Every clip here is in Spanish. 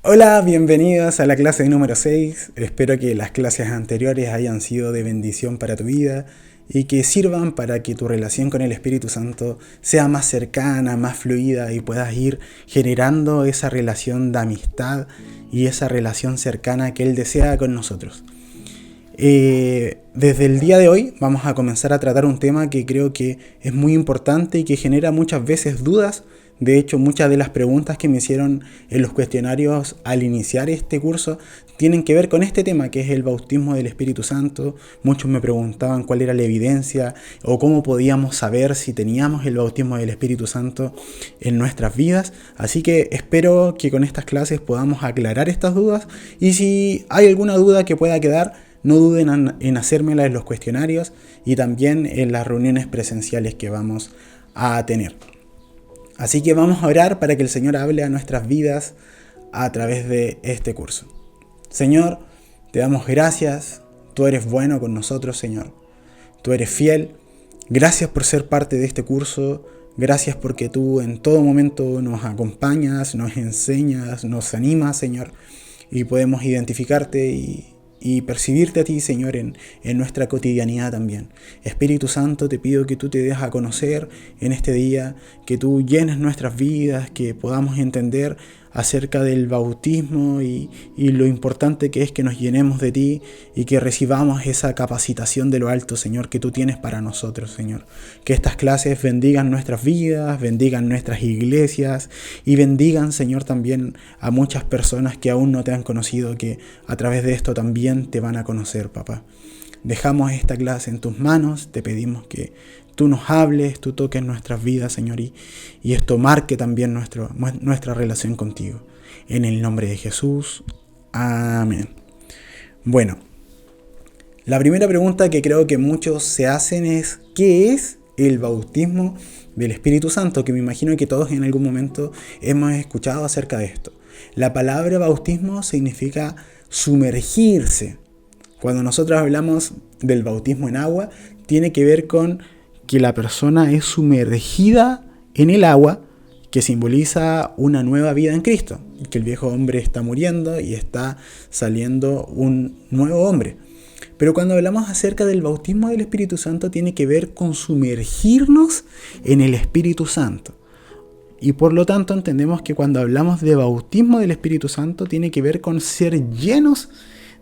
Hola, bienvenidos a la clase número 6. Espero que las clases anteriores hayan sido de bendición para tu vida y que sirvan para que tu relación con el Espíritu Santo sea más cercana, más fluida y puedas ir generando esa relación de amistad y esa relación cercana que Él desea con nosotros. Desde el día de hoy vamos a comenzar a tratar un tema que creo que es muy importante y que genera muchas veces dudas. De hecho, muchas de las preguntas que me hicieron en los cuestionarios al iniciar este curso tienen que ver con este tema, que es el bautismo del Espíritu Santo. Muchos me preguntaban cuál era la evidencia o cómo podíamos saber si teníamos el bautismo del Espíritu Santo en nuestras vidas. Así que espero que con estas clases podamos aclarar estas dudas, y si hay alguna duda que pueda quedar, no duden en hacérmela en los cuestionarios y también en las reuniones presenciales que vamos a tener. Así que vamos a orar para que el Señor hable a nuestras vidas a través de este curso. Señor, te damos gracias. Tú eres bueno con nosotros, Señor. Tú eres fiel. Gracias por ser parte de este curso. Gracias porque tú en todo momento nos acompañas, nos enseñas, nos animas, Señor. Y podemos identificarte y percibirte a ti, Señor, en nuestra cotidianidad también. Espíritu Santo, te pido que tú te des a conocer en este día, que tú llenes nuestras vidas, que podamos entender acerca del bautismo y lo importante que es que nos llenemos de ti y que recibamos esa capacitación de lo alto, Señor, que tú tienes para nosotros, Señor. Que estas clases bendigan nuestras vidas, bendigan nuestras iglesias y bendigan, Señor, también a muchas personas que aún no te han conocido, que a través de esto también te van a conocer, papá. Dejamos esta clase en tus manos, te pedimos que tú nos hables, tú toques nuestras vidas, Señor, y esto marque también nuestra relación contigo. En el nombre de Jesús, amén. Bueno, la primera pregunta que creo que muchos se hacen es: ¿qué es el bautismo del Espíritu Santo? Que me imagino que todos en algún momento hemos escuchado acerca de esto. La palabra bautismo significa sumergirse. Cuando nosotros hablamos del bautismo en agua, tiene que ver con que la persona es sumergida en el agua, que simboliza una nueva vida en Cristo, que el viejo hombre está muriendo y está saliendo un nuevo hombre. Pero cuando hablamos acerca del bautismo del Espíritu Santo, tiene que ver con sumergirnos en el Espíritu Santo. Y por lo tanto entendemos que cuando hablamos de bautismo del Espíritu Santo, tiene que ver con ser llenos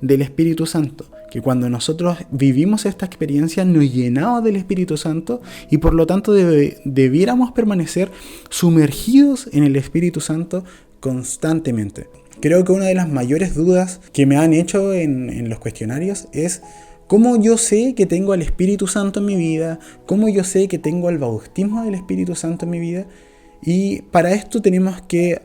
del Espíritu Santo, que cuando nosotros vivimos esta experiencia nos llenamos del Espíritu Santo y por lo tanto debiéramos permanecer sumergidos en el Espíritu Santo constantemente. Creo que una de las mayores dudas que me han hecho en los cuestionarios es: ¿cómo yo sé que tengo al Espíritu Santo en mi vida? ¿Cómo yo sé que tengo el bautismo del Espíritu Santo en mi vida? Y para esto tenemos que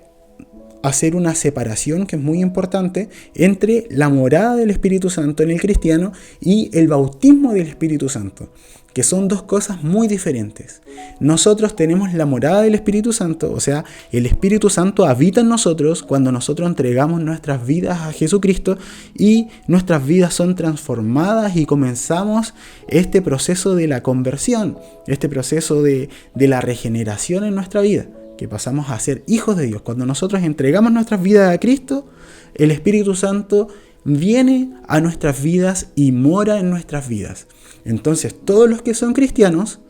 hacer una separación que es muy importante entre la morada del Espíritu Santo en el cristiano y el bautismo del Espíritu Santo, que son dos cosas muy diferentes. Nosotros tenemos la morada del Espíritu Santo, o sea, el Espíritu Santo habita en nosotros cuando nosotros entregamos nuestras vidas a Jesucristo y nuestras vidas son transformadas y comenzamos este proceso de la conversión, este proceso de la regeneración en nuestra vida, que pasamos a ser hijos de Dios. Cuando nosotros entregamos nuestras vidas a Cristo, el Espíritu Santo viene a nuestras vidas y mora en nuestras vidas. Entonces, todos los que son cristianos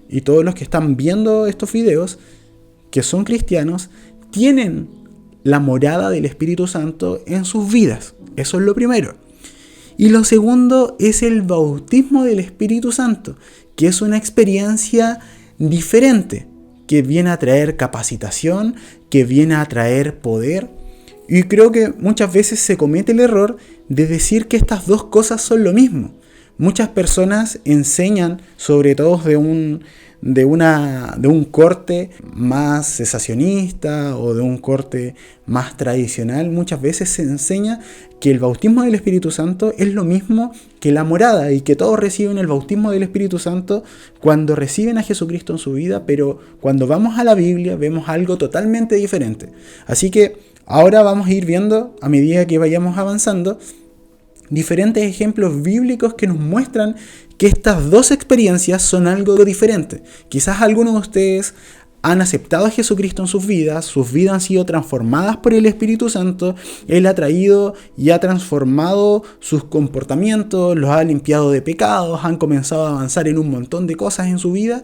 y todos los que están viendo estos videos que son cristianos, tienen la morada del Espíritu Santo en sus vidas. Eso es lo primero. Y lo segundo es el bautismo del Espíritu Santo, que es una experiencia diferente, que viene a traer capacitación, que viene a traer poder. Y creo que muchas veces se comete el error de decir que estas dos cosas son lo mismo. Muchas personas enseñan, sobre todo de un corte más cesacionista o de un corte más tradicional, muchas veces se enseña que el bautismo del Espíritu Santo es lo mismo que la morada y que todos reciben el bautismo del Espíritu Santo cuando reciben a Jesucristo en su vida, pero cuando vamos a la Biblia vemos algo totalmente diferente. Así que ahora vamos a ir viendo, a medida que vayamos avanzando, diferentes ejemplos bíblicos que nos muestran que estas dos experiencias son algo diferente. Quizás algunos de ustedes han aceptado a Jesucristo en sus vidas han sido transformadas por el Espíritu Santo. Él ha traído y ha transformado sus comportamientos, los ha limpiado de pecados, han comenzado a avanzar en un montón de cosas en su vida,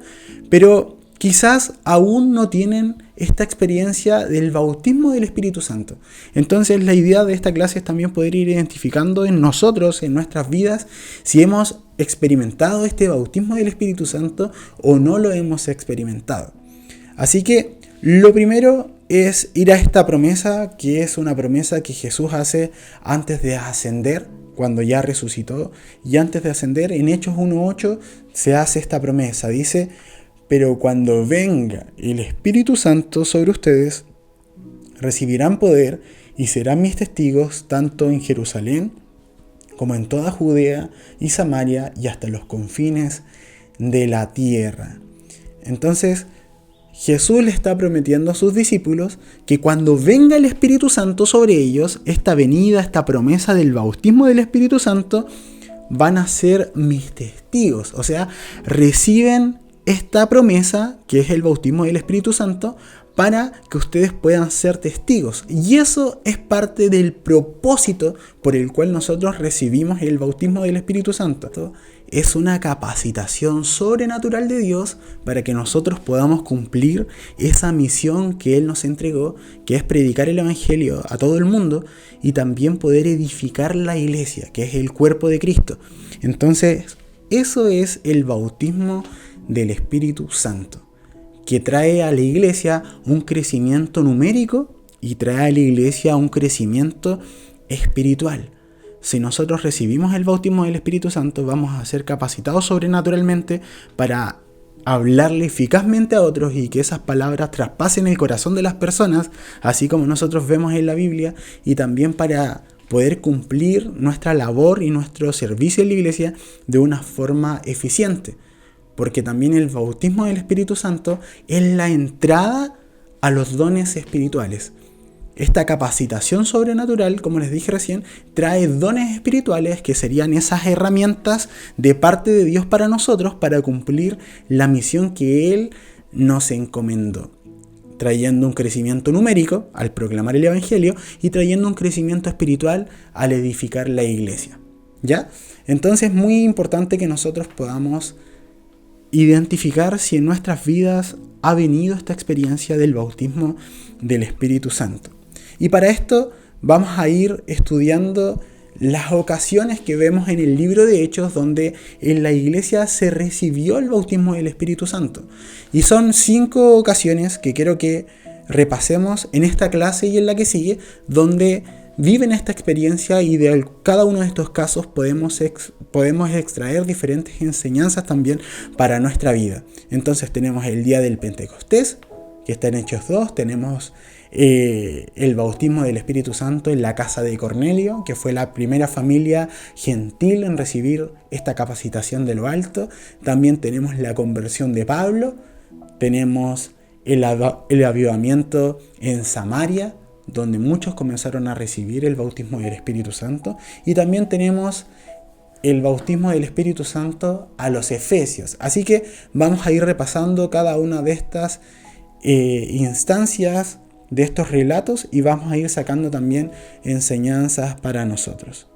pero quizás aún no tienen esta experiencia del bautismo del Espíritu Santo. Entonces la idea de esta clase es también poder ir identificando en nosotros, en nuestras vidas, si hemos experimentado este bautismo del Espíritu Santo o no lo hemos experimentado. Así que lo primero es ir a esta promesa, que es una promesa que Jesús hace antes de ascender, cuando ya resucitó, y antes de ascender, en Hechos 1:8 se hace esta promesa. Dice: pero cuando venga el Espíritu Santo sobre ustedes, recibirán poder y serán mis testigos tanto en Jerusalén como en toda Judea y Samaria y hasta los confines de la tierra. Entonces, Jesús le está prometiendo a sus discípulos que cuando venga el Espíritu Santo sobre ellos, esta venida, esta promesa del bautismo del Espíritu Santo, van a ser mis testigos. O sea, reciben esta promesa, que es el bautismo del Espíritu Santo, para que ustedes puedan ser testigos. Y eso es parte del propósito por el cual nosotros recibimos el bautismo del Espíritu Santo. Es una capacitación sobrenatural de Dios para que nosotros podamos cumplir esa misión que Él nos entregó, que es predicar el Evangelio a todo el mundo y también poder edificar la iglesia, que es el cuerpo de Cristo. Entonces, eso es el bautismo del Espíritu Santo, que trae a la iglesia un crecimiento numérico y trae a la iglesia un crecimiento espiritual. Si nosotros recibimos el bautismo del Espíritu Santo, vamos a ser capacitados sobrenaturalmente para hablarle eficazmente a otros y que esas palabras traspasen el corazón de las personas, así como nosotros vemos en la Biblia, y también para poder cumplir nuestra labor y nuestro servicio en la iglesia de una forma eficiente. Porque también el bautismo del Espíritu Santo es la entrada a los dones espirituales. Esta capacitación sobrenatural, como les dije recién, trae dones espirituales que serían esas herramientas de parte de Dios para nosotros para cumplir la misión que Él nos encomendó, trayendo un crecimiento numérico al proclamar el Evangelio y trayendo un crecimiento espiritual al edificar la iglesia. ¿Ya? Entonces es muy importante que nosotros podamos identificar si en nuestras vidas ha venido esta experiencia del bautismo del Espíritu Santo. Y para esto vamos a ir estudiando las ocasiones que vemos en el libro de Hechos donde en la iglesia se recibió el bautismo del Espíritu Santo. Y son 5 ocasiones que quiero que repasemos en esta clase y en la que sigue, donde viven esta experiencia, y de cada uno de estos casos podemos extraer diferentes enseñanzas también para nuestra vida. Entonces tenemos el día del Pentecostés, que está en Hechos 2, tenemos el bautismo del Espíritu Santo en la casa de Cornelio, que fue la primera familia gentil en recibir esta capacitación de lo alto. También tenemos la conversión de Pablo, tenemos el avivamiento en Samaria, donde muchos comenzaron a recibir el bautismo del Espíritu Santo, y también tenemos el bautismo del Espíritu Santo a los Efesios. Así que vamos a ir repasando cada una de estas instancias, de estos relatos, y vamos a ir sacando también enseñanzas para nosotros.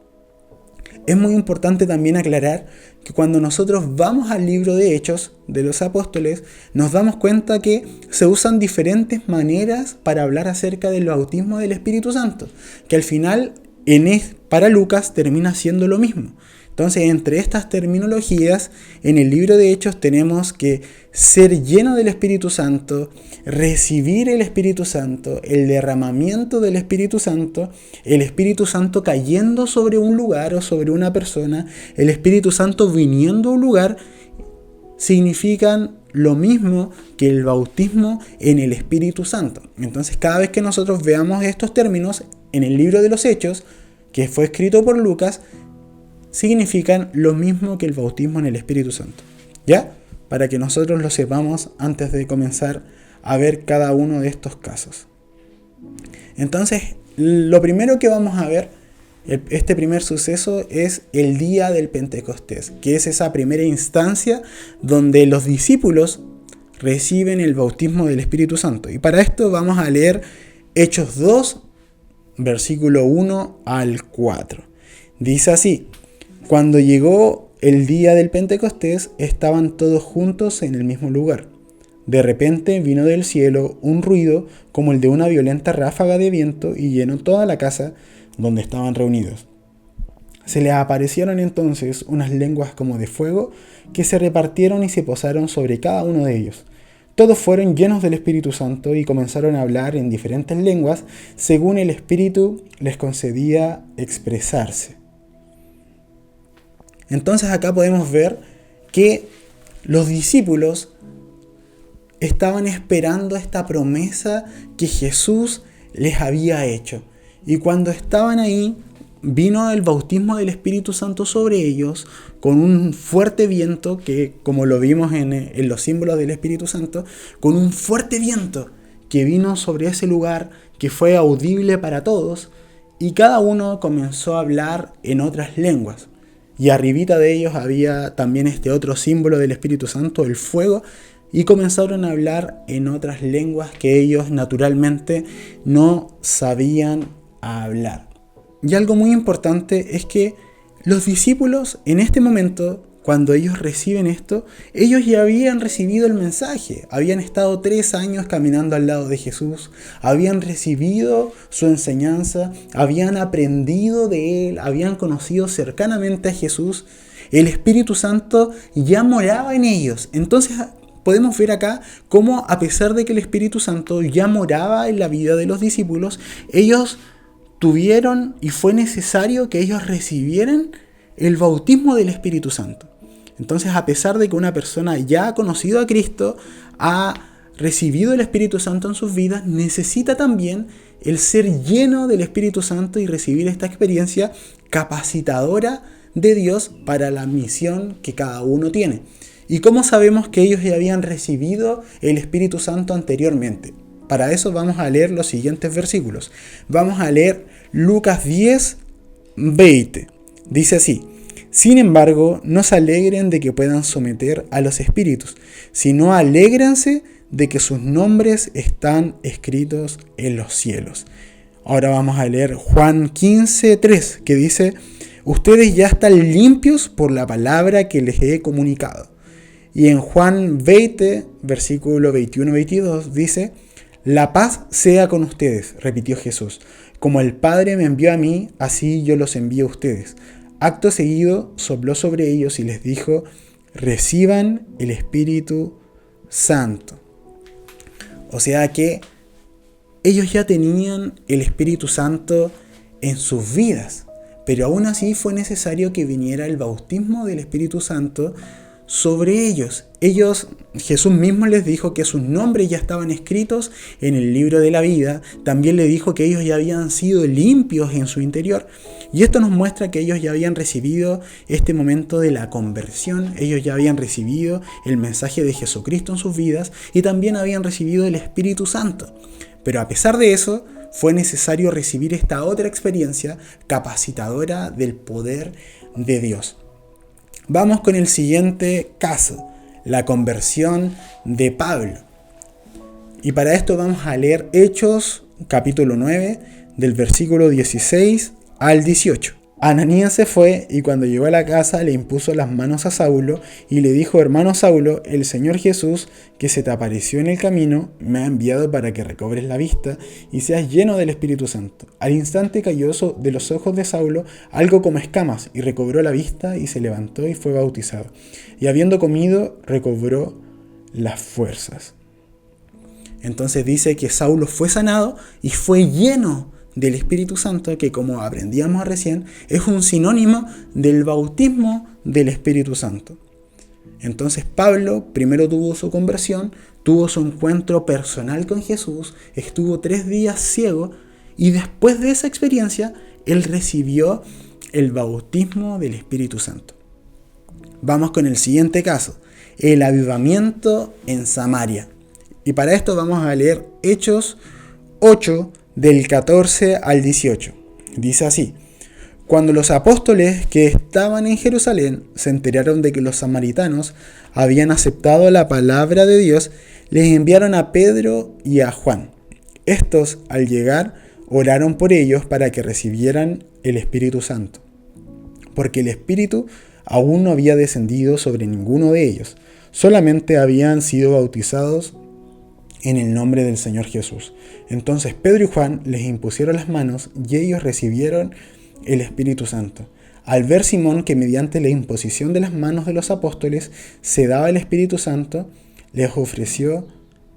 Es muy importante también aclarar que cuando nosotros vamos al libro de Hechos de los Apóstoles, nos damos cuenta que se usan diferentes maneras para hablar acerca del bautismo del Espíritu Santo, que al final para Lucas termina siendo lo mismo. Entonces, entre estas terminologías, en el libro de Hechos tenemos que ser lleno del Espíritu Santo, recibir el Espíritu Santo, el derramamiento del Espíritu Santo, el Espíritu Santo cayendo sobre un lugar o sobre una persona, el Espíritu Santo viniendo a un lugar, significan lo mismo que el bautismo en el Espíritu Santo. Entonces, cada vez que nosotros veamos estos términos en el libro de los Hechos, que fue escrito por Lucas, significan lo mismo que el bautismo en el Espíritu Santo. ¿Ya? Para que nosotros lo sepamos antes de comenzar a ver cada uno de estos casos. Entonces, lo primero que vamos a ver, este primer suceso, es el día del Pentecostés, que es esa primera instancia donde los discípulos reciben el bautismo del Espíritu Santo. Y para esto vamos a leer Hechos 2, versículo 1 al 4. Dice así: cuando llegó el día del Pentecostés, estaban todos juntos en el mismo lugar. De repente vino del cielo un ruido como el de una violenta ráfaga de viento y llenó toda la casa donde estaban reunidos. Se les aparecieron entonces unas lenguas como de fuego que se repartieron y se posaron sobre cada uno de ellos. Todos fueron llenos del Espíritu Santo y comenzaron a hablar en diferentes lenguas según el Espíritu les concedía expresarse. Entonces acá podemos ver que los discípulos estaban esperando esta promesa que Jesús les había hecho. Y cuando estaban ahí, vino el bautismo del Espíritu Santo sobre ellos con un fuerte viento que, como lo vimos en los símbolos del Espíritu Santo, con un fuerte viento que vino sobre ese lugar, que fue audible para todos, y cada uno comenzó a hablar en otras lenguas. Y arribita de ellos había también este otro símbolo del Espíritu Santo, el fuego, y comenzaron a hablar en otras lenguas que ellos naturalmente no sabían hablar. Y algo muy importante es que los discípulos en este momento, cuando ellos reciben esto, ellos ya habían recibido el mensaje, habían estado 3 años caminando al lado de Jesús, habían recibido su enseñanza, habían aprendido de Él, habían conocido cercanamente a Jesús, el Espíritu Santo ya moraba en ellos. Entonces podemos ver acá cómo, a pesar de que el Espíritu Santo ya moraba en la vida de los discípulos, ellos tuvieron y fue necesario que ellos recibieran el bautismo del Espíritu Santo. Entonces, a pesar de que una persona ya ha conocido a Cristo, ha recibido el Espíritu Santo en sus vidas, necesita también el ser lleno del Espíritu Santo y recibir esta experiencia capacitadora de Dios para la misión que cada uno tiene. ¿Y cómo sabemos que ellos ya habían recibido el Espíritu Santo anteriormente? Para eso vamos a leer los siguientes versículos. Vamos a leer Lucas 10, 20. Dice así: sin embargo, no se alegren de que puedan someter a los espíritus, sino alégrense de que sus nombres están escritos en los cielos. Ahora vamos a leer Juan 15, 3, que dice: ustedes ya están limpios por la palabra que les he comunicado. Y en Juan 20, versículo 21-22 dice: la paz sea con ustedes, repitió Jesús. Como el Padre me envió a mí, así yo los envío a ustedes. Acto seguido, sopló sobre ellos y les dijo: reciban el Espíritu Santo. O sea que ellos ya tenían el Espíritu Santo en sus vidas, pero aún así fue necesario que viniera el bautismo del Espíritu Santo sobre ellos. Jesús mismo les dijo que sus nombres ya estaban escritos en el libro de la vida. También le dijo que ellos ya habían sido limpios en su interior. Y esto nos muestra que ellos ya habían recibido este momento de la conversión. Ellos ya habían recibido el mensaje de Jesucristo en sus vidas y también habían recibido el Espíritu Santo. Pero a pesar de eso, fue necesario recibir esta otra experiencia capacitadora del poder de Dios. Vamos con el siguiente caso, la conversión de Pablo. Y para esto vamos a leer Hechos, capítulo 9, del versículo 16 al 18. Ananías se fue y cuando llegó a la casa le impuso las manos a Saulo y le dijo: hermano Saulo, el Señor Jesús, que se te apareció en el camino, me ha enviado para que recobres la vista y seas lleno del Espíritu Santo. Al instante cayó de los ojos de Saulo algo como escamas y recobró la vista y se levantó y fue bautizado. Y habiendo comido, recobró las fuerzas. Entonces dice que Saulo fue sanado y fue lleno del Espíritu Santo, que, como aprendíamos recién, es un sinónimo del bautismo del Espíritu Santo. Entonces Pablo primero tuvo su conversión, tuvo su encuentro personal con Jesús, estuvo 3 días ciego y después de esa experiencia él recibió el bautismo del Espíritu Santo. Vamos con el siguiente caso, el avivamiento en Samaria. Y para esto vamos a leer Hechos 8, del 14 al 18. Dice así: Cuando los apóstoles que estaban en Jerusalén se enteraron de que los samaritanos habían aceptado la palabra de Dios, les enviaron a Pedro y a Juan. Estos, al llegar, oraron por ellos para que recibieran el Espíritu Santo, porque el Espíritu aún no había descendido sobre ninguno de ellos, solamente habían sido bautizados en el nombre del Señor Jesús. Entonces Pedro y Juan les impusieron las manos y ellos recibieron el Espíritu Santo. Al ver Simón que mediante la imposición de las manos de los apóstoles se daba el Espíritu Santo, les ofreció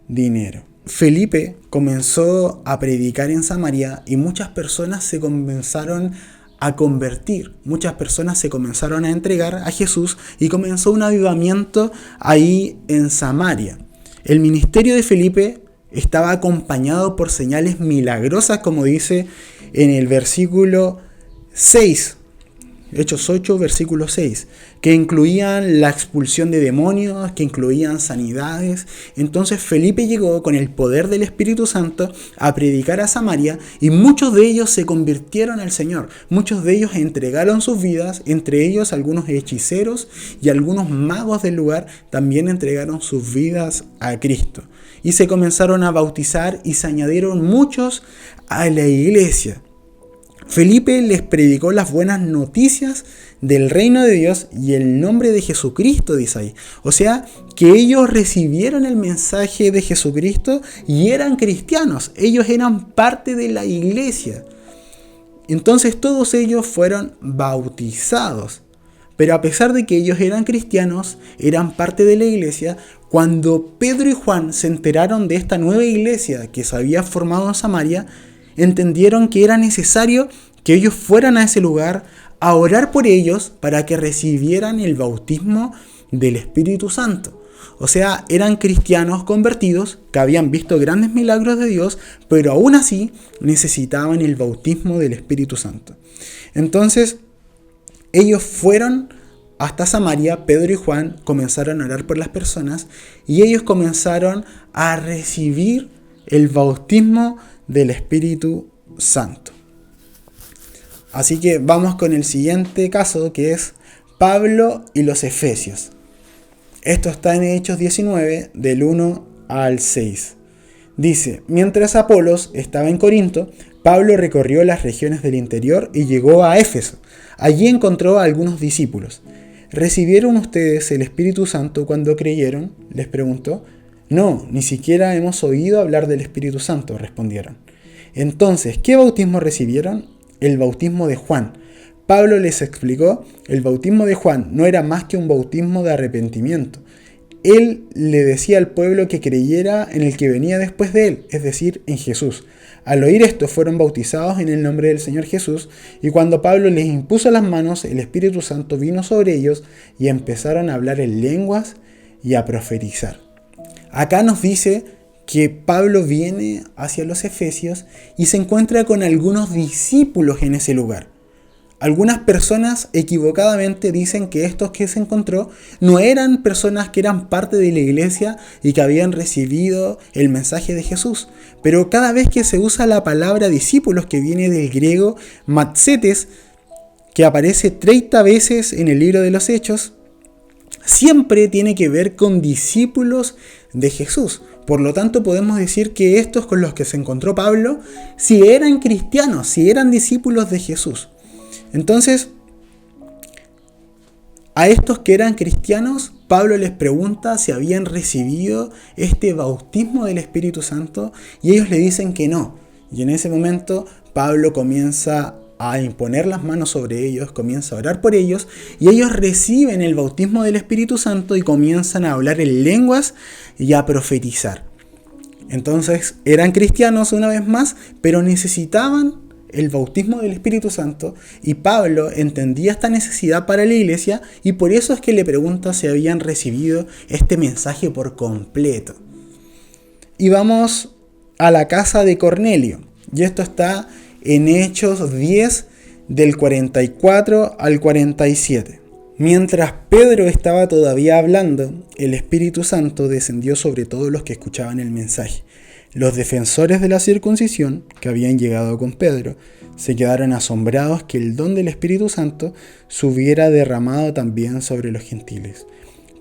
dinero. Felipe comenzó a predicar en Samaria y muchas personas se comenzaron a convertir, muchas personas se comenzaron a entregar a Jesús y comenzó un avivamiento ahí en Samaria. El ministerio de Felipe estaba acompañado por señales milagrosas, como dice en el versículo 6, Hechos 8, versículo 6, que incluían la expulsión de demonios, que incluían sanidades. Entonces Felipe llegó con el poder del Espíritu Santo a predicar a Samaria y muchos de ellos se convirtieron al Señor. Muchos de ellos entregaron sus vidas, entre ellos algunos hechiceros y algunos magos del lugar también entregaron sus vidas a Cristo. Y se comenzaron a bautizar y se añadieron muchos a la iglesia. Felipe les predicó las buenas noticias del reino de Dios y el nombre de Jesucristo, dice ahí. O sea, que ellos recibieron el mensaje de Jesucristo y eran cristianos. Ellos eran parte de la iglesia. Entonces todos ellos fueron bautizados. Pero a pesar de que ellos eran cristianos, eran parte de la iglesia, cuando Pedro y Juan se enteraron de esta nueva iglesia que se había formado en Samaria, entendieron que era necesario que ellos fueran a ese lugar a orar por ellos para que recibieran el bautismo del Espíritu Santo. O sea, eran cristianos convertidos que habían visto grandes milagros de Dios, pero aún así necesitaban el bautismo del Espíritu Santo. Entonces, ellos fueron hasta Samaria, Pedro y Juan comenzaron a orar por las personas y ellos comenzaron a recibir el bautismo del Espíritu Santo. Así que vamos con el siguiente caso, que es Pablo y los Efesios. Esto está en Hechos 19, del 1 al 6. Dice: mientras Apolos estaba en Corinto, Pablo recorrió las regiones del interior y llegó a Éfeso. Allí encontró a algunos discípulos. ¿Recibieron ustedes el Espíritu Santo cuando creyeron?, les preguntó. No, ni siquiera hemos oído hablar del Espíritu Santo, respondieron. Entonces, ¿qué bautismo recibieron? El bautismo de Juan. Pablo les explicó: el bautismo de Juan no era más que un bautismo de arrepentimiento. Él le decía al pueblo que creyera en el que venía después de él, es decir, en Jesús. Al oír esto, fueron bautizados en el nombre del Señor Jesús, y cuando Pablo les impuso las manos, el Espíritu Santo vino sobre ellos y empezaron a hablar en lenguas y a profetizar. Acá nos dice que Pablo viene hacia los Efesios y se encuentra con algunos discípulos en ese lugar. Algunas personas equivocadamente dicen que estos que se encontró no eran personas que eran parte de la iglesia y que habían recibido el mensaje de Jesús. Pero cada vez que se usa la palabra discípulos, que viene del griego matzetes, que aparece 30 veces en el libro de los Hechos, siempre tiene que ver con discípulos de Jesús. Por lo tanto, podemos decir que estos con los que se encontró Pablo, si eran cristianos, si eran discípulos de Jesús. Entonces, a estos que eran cristianos, Pablo les pregunta si habían recibido este bautismo del Espíritu Santo y ellos le dicen que no. Y en ese momento, Pablo comienza a imponer las manos sobre ellos, comienza a orar por ellos y ellos reciben el bautismo del Espíritu Santo y comienzan a hablar en lenguas y a profetizar. Entonces eran cristianos una vez más, pero necesitaban el bautismo del Espíritu Santo y Pablo entendía esta necesidad para la iglesia y por eso es que le pregunta si habían recibido este mensaje por completo. Y vamos a la casa de Cornelio y esto está en Hechos 10 del 44 al 47. Mientras Pedro estaba todavía hablando, el Espíritu Santo descendió sobre todos los que escuchaban el mensaje. Los defensores de la circuncisión, que habían llegado con Pedro, se quedaron asombrados que el don del Espíritu Santo se hubiera derramado también sobre los gentiles,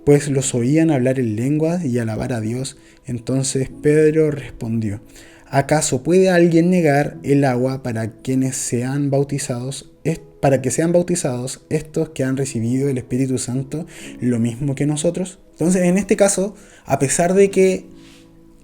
pues los oían hablar en lenguas y alabar a Dios. Entonces Pedro respondió: ¿acaso puede alguien negar el agua para quienes sean bautizados, para que sean bautizados estos que han recibido el Espíritu Santo lo mismo que nosotros? Entonces, en este caso, a pesar de que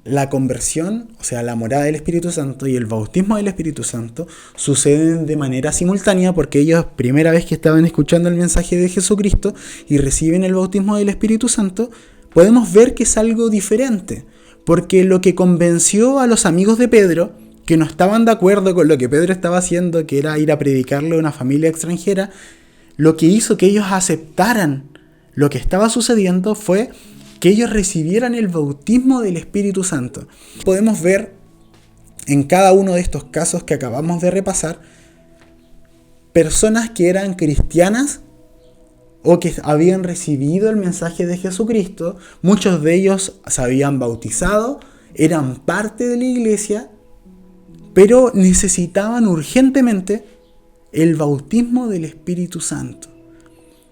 la conversión, o sea, la morada del Espíritu Santo y el bautismo del Espíritu Santo suceden de manera simultánea, porque ellos, primera vez que estaban escuchando el mensaje de Jesucristo y reciben el bautismo del Espíritu Santo, podemos ver que es algo diferente, porque lo que convenció a los amigos de Pedro, que no estaban de acuerdo con lo que Pedro estaba haciendo, que era ir a predicarle a una familia extranjera, lo que hizo que ellos aceptaran lo que estaba sucediendo fue que ellos recibieran el bautismo del Espíritu Santo. Podemos ver en cada uno de estos casos que acabamos de repasar, personas que eran cristianas o que habían recibido el mensaje de Jesucristo. Muchos de ellos se habían bautizado, eran parte de la iglesia, pero necesitaban urgentemente el bautismo del Espíritu Santo.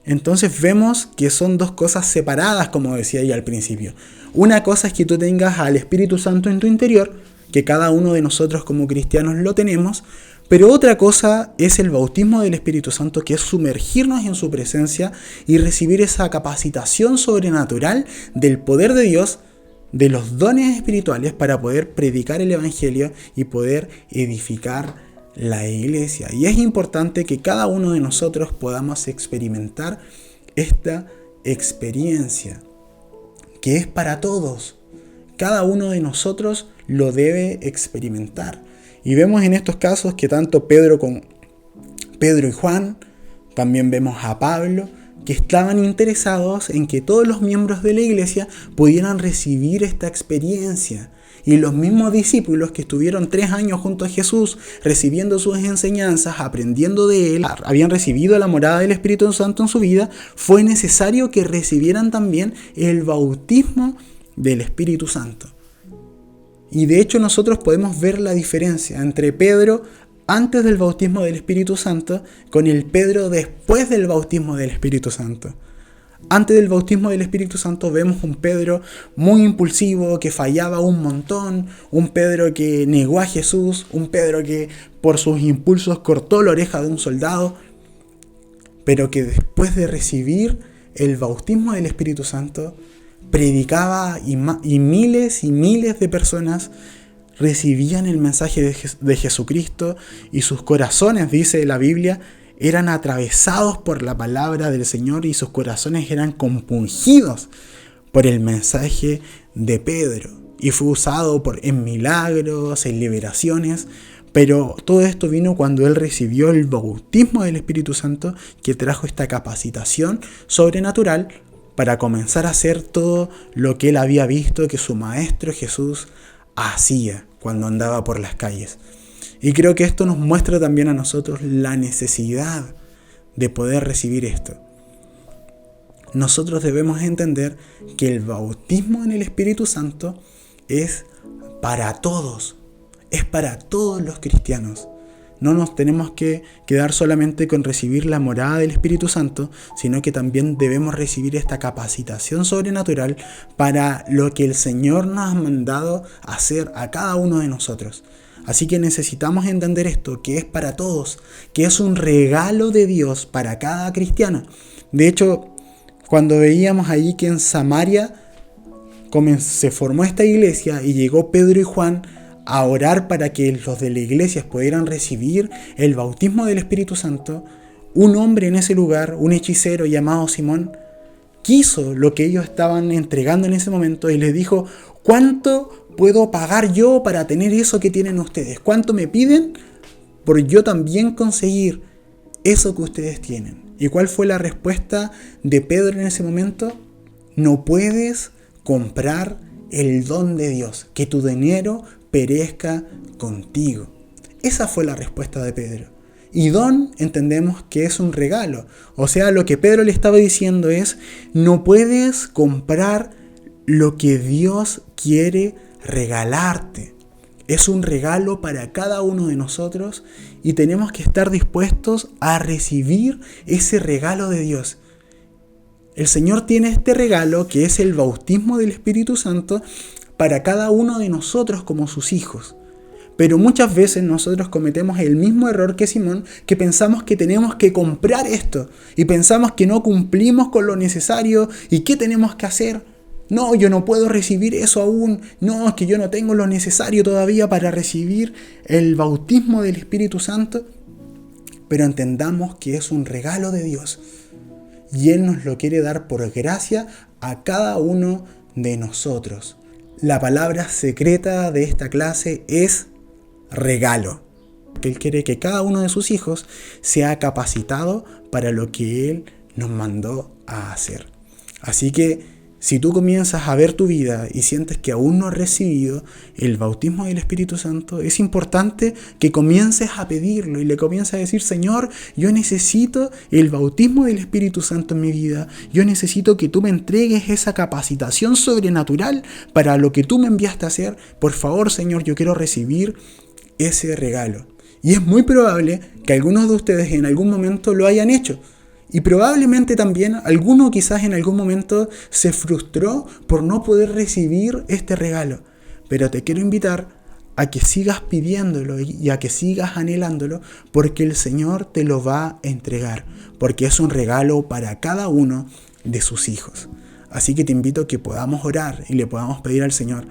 Entonces vemos que son dos cosas separadas, como decía ya al principio. Una cosa es que tú tengas al Espíritu Santo en tu interior, que cada uno de nosotros como cristianos lo tenemos, pero otra cosa es el bautismo del Espíritu Santo, que es sumergirnos en su presencia y recibir esa capacitación sobrenatural del poder de Dios, de los dones espirituales, para poder predicar el Evangelio y poder edificar la iglesia. Y es importante que cada uno de nosotros podamos experimentar esta experiencia, que es para todos. Cada uno de nosotros lo debe experimentar. Y vemos en estos casos que tanto Pedro y Juan, también vemos a Pablo, que estaban interesados en que todos los miembros de la iglesia pudieran recibir esta experiencia. Y los mismos discípulos que estuvieron 3 años junto a Jesús, recibiendo sus enseñanzas, aprendiendo de Él, habían recibido la morada del Espíritu Santo en su vida, fue necesario que recibieran también el bautismo del Espíritu Santo. Y de hecho nosotros podemos ver la diferencia entre Pedro antes del bautismo del Espíritu Santo con el Pedro después del bautismo del Espíritu Santo. Antes del bautismo del Espíritu Santo vemos un Pedro muy impulsivo, que fallaba un montón, un Pedro que negó a Jesús, un Pedro que por sus impulsos cortó la oreja de un soldado, pero que después de recibir el bautismo del Espíritu Santo, predicaba y miles de personas recibían el mensaje de Jesucristo y sus corazones, dice la Biblia, eran atravesados por la palabra del Señor y sus corazones eran compungidos por el mensaje de Pedro. Y fue usado en milagros, en liberaciones, pero todo esto vino cuando él recibió el bautismo del Espíritu Santo, que trajo esta capacitación sobrenatural para comenzar a hacer todo lo que él había visto que su maestro Jesús hacía cuando andaba por las calles. Y creo que esto nos muestra también a nosotros la necesidad de poder recibir esto. Nosotros debemos entender que el bautismo en el Espíritu Santo es para todos, es para todos los cristianos. No nos tenemos que quedar solamente con recibir la morada del Espíritu Santo, sino que también debemos recibir esta capacitación sobrenatural para lo que el Señor nos ha mandado hacer a cada uno de nosotros. Así que necesitamos entender esto, que es para todos, que es un regalo de Dios para cada cristiano. De hecho, cuando veíamos allí que en Samaria se formó esta iglesia y llegó Pedro y Juan a orar para que los de la iglesia pudieran recibir el bautismo del Espíritu Santo, un hombre en ese lugar, un hechicero llamado Simón, quiso lo que ellos estaban entregando en ese momento y les dijo: ¿cuánto puedo pagar yo para tener eso que tienen ustedes? ¿Cuánto me piden por yo también conseguir eso que ustedes tienen? ¿Y cuál fue la respuesta de Pedro en ese momento? No puedes comprar el don de Dios, que tu dinero perezca contigo. Esa fue la respuesta de Pedro. Y don entendemos que es un regalo. O sea, lo que Pedro le estaba diciendo es: no puedes comprar lo que Dios quiere regalarte. Es un regalo para cada uno de nosotros y tenemos que estar dispuestos a recibir ese regalo de Dios. El Señor tiene este regalo que es el bautismo del Espíritu Santo para cada uno de nosotros como sus hijos. Pero muchas veces nosotros cometemos el mismo error que Simón, que pensamos que tenemos que comprar esto y pensamos que no cumplimos con lo necesario y ¿qué tenemos que hacer? No, yo no puedo recibir eso aún. No, es que yo no tengo lo necesario todavía para recibir el bautismo del Espíritu Santo. Pero entendamos que es un regalo de Dios y Él nos lo quiere dar por gracia a cada uno de nosotros. La palabra secreta de esta clase es regalo. Él quiere que cada uno de sus hijos sea capacitado para lo que Él nos mandó a hacer. Así que si tú comienzas a ver tu vida y sientes que aún no has recibido el bautismo del Espíritu Santo, es importante que comiences a pedirlo y le comiences a decir: Señor, yo necesito el bautismo del Espíritu Santo en mi vida. Yo necesito que tú me entregues esa capacitación sobrenatural para lo que tú me enviaste a hacer. Por favor, Señor, yo quiero recibir ese regalo. Y es muy probable que algunos de ustedes en algún momento lo hayan hecho. Y probablemente también alguno quizás en algún momento se frustró por no poder recibir este regalo. Pero te quiero invitar a que sigas pidiéndolo y a que sigas anhelándolo, porque el Señor te lo va a entregar, porque es un regalo para cada uno de sus hijos. Así que te invito a que podamos orar y le podamos pedir al Señor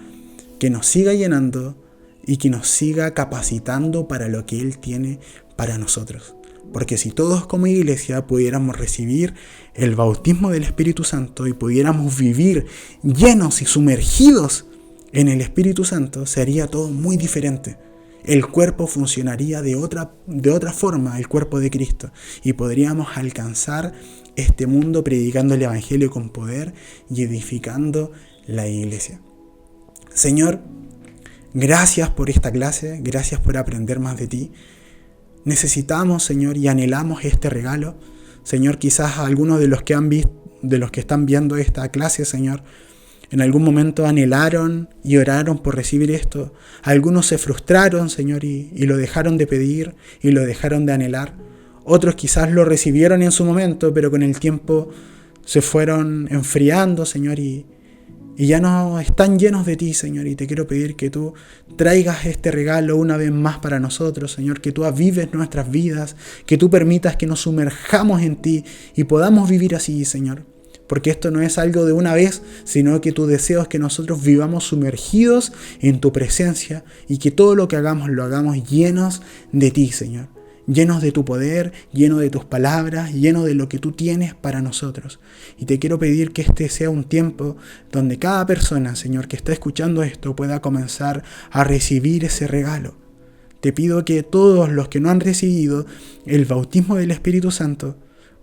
que nos siga llenando y que nos siga capacitando para lo que Él tiene para nosotros. Porque si todos como iglesia pudiéramos recibir el bautismo del Espíritu Santo y pudiéramos vivir llenos y sumergidos en el Espíritu Santo, sería todo muy diferente. El cuerpo funcionaría de otra forma, el cuerpo de Cristo. Y podríamos alcanzar este mundo predicando el Evangelio con poder y edificando la iglesia. Señor, gracias por esta clase, gracias por aprender más de ti. Necesitamos, Señor, y anhelamos este regalo. Señor, quizás algunos de los que están viendo esta clase, Señor, en algún momento anhelaron y oraron por recibir esto. Algunos se frustraron, Señor, y lo dejaron de pedir y lo dejaron de anhelar. Otros quizás lo recibieron en su momento, pero con el tiempo se fueron enfriando, Señor, y ya no están llenos de ti, Señor. Y te quiero pedir que tú traigas este regalo una vez más para nosotros, Señor. Que tú avives nuestras vidas, que tú permitas que nos sumerjamos en ti y podamos vivir así, Señor. Porque esto no es algo de una vez, sino que tu deseo es que nosotros vivamos sumergidos en tu presencia y que todo lo que hagamos lo hagamos llenos de ti, Señor. Llenos de tu poder, llenos de tus palabras, llenos de lo que tú tienes para nosotros. Y te quiero pedir que este sea un tiempo donde cada persona, Señor, que está escuchando esto pueda comenzar a recibir ese regalo. Te pido que todos los que no han recibido el bautismo del Espíritu Santo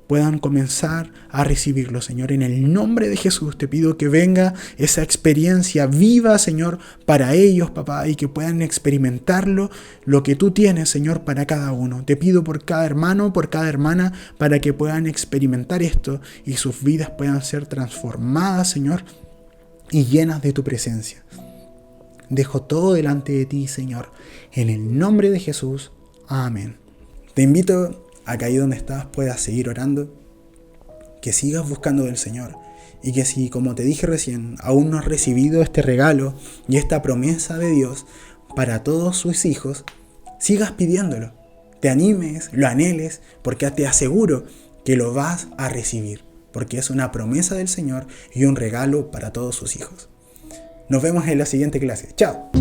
puedan comenzar a recibirlo, Señor. En el nombre de Jesús te pido que venga esa experiencia viva, Señor, para ellos, papá, y que puedan experimentarlo, lo que tú tienes, Señor, para cada uno. Te pido por cada hermano, por cada hermana, para que puedan experimentar esto y sus vidas puedan ser transformadas, Señor, y llenas de tu presencia. Dejo todo delante de ti, Señor, en el nombre de Jesús. Amén. Te invito a que ahí donde estás puedas seguir orando, que sigas buscando del Señor y que si, como te dije recién, aún no has recibido este regalo y esta promesa de Dios para todos sus hijos, sigas pidiéndolo, te animes, lo anheles, porque te aseguro que lo vas a recibir, porque es una promesa del Señor y un regalo para todos sus hijos. Nos vemos en la siguiente clase. ¡Chao!